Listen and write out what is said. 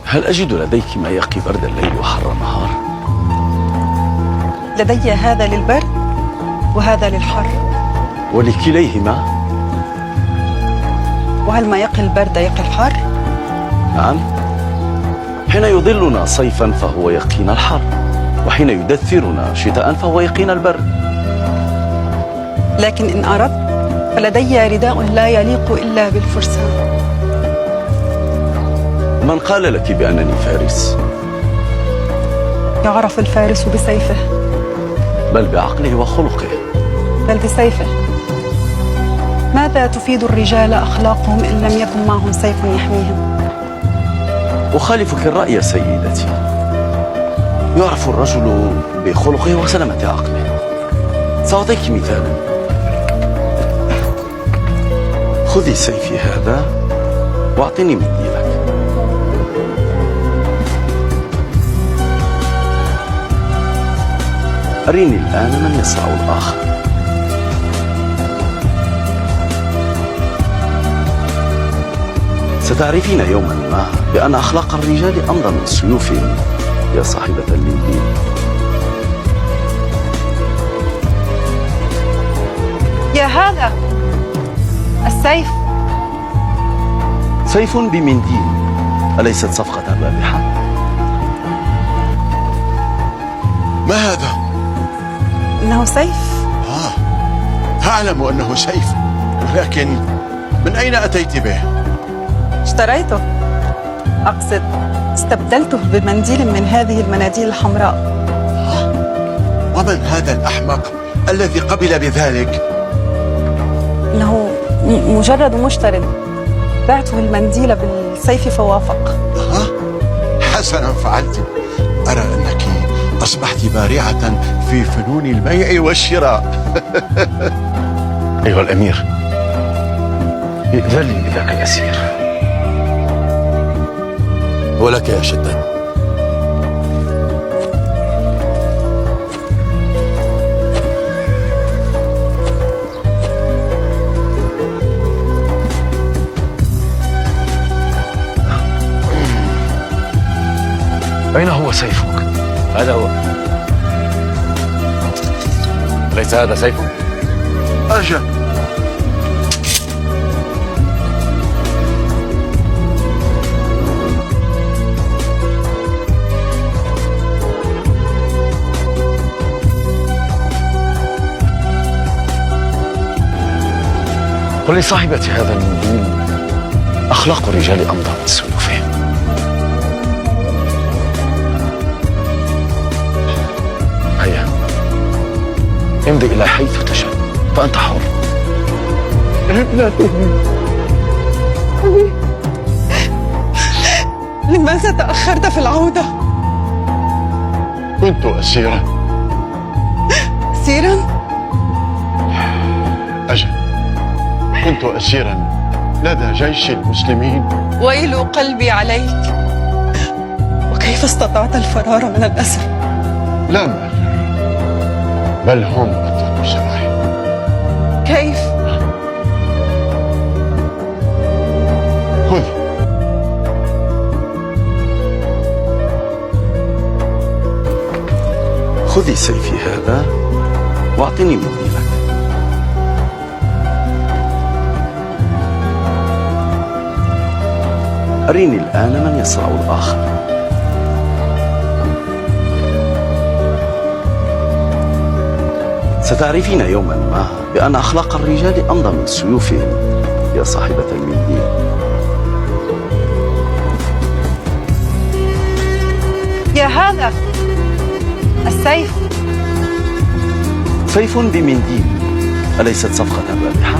هل أجد لديك ما يقي برد الليل وحر النهار؟ لدي هذا للبرد وهذا للحر. ولكليهما؟ وهل ما يقي البرد يقي الحر؟ نعم. حين يظلنا صيفا فهو يقينا الحر، وحين يدثرنا شتاء فهو يقينا البرد. لكن إن أردت فلدي رداء لا يليق إلا بالفرسان. من قال لك بأنني فارس؟ يعرف الفارس بسيفه. بل بعقله وخلقه. بل بسيفه. ماذا تفيد الرجال أخلاقهم إن لم يكن معهم سيف يحميهم؟ أخالفك الرأي سيدتي. يعرف الرجل بخلقه وسلامة عقله. سأعطيك مثالا. خذي سيفي هذا واعطني منديلك. أريني الآن من يصرع الآخر. ستعرفين يوما ما بأن أخلاق الرجال أمضى من سيوفهم يا صاحبة المنديل. يا هذا السيف. سيف بمنديل، أليست صفقة رابحة؟ ما هذا؟ إنه سيف. أعلم أنه سيف، ولكن من أين أتيت به؟ اشتريته. أقصد استبدلته بمنديل من هذه المناديل الحمراء. ومن هذا الأحمق الذي قبل بذلك؟ إنه مجرد مشتري. بعته المنديل بالسيف فوافق. حسنا فعلت. أرى أنك أصبحت بارعة في فنون البيع والشراء. أيها الأمير، ائذن لي بذاك الأسير. ولك يا شداد. أين هو سيفك؟ هذا هو. ليس هذا سيفك؟ أجل. قل لصاحبة هذا المنديل أخلاق الرجال أمضى من سيوفهم. هيا امضي إلى حيث تشاء فأنت حر. ابنتي. لماذا تأخرت في العودة؟ كنت أسيرا. أسيرا؟ أجل، كنت أسيرا لدى جيش المسلمين. ويل قلبي عليك. وكيف استطعت الفرار من الأسر؟ لا مال، بل هم أطلقوا سراحي. كيف؟ خذ. خذي سيفي هذا واعطني منديلك. أريني الآن من يصرع الآخر. ستعرفين يوما ما بأن أخلاق الرجال أمضى من سيوفهم يا صاحبة المنديل. يا هذا السيف. سيف بمنديل، أليست صفقة رابحة؟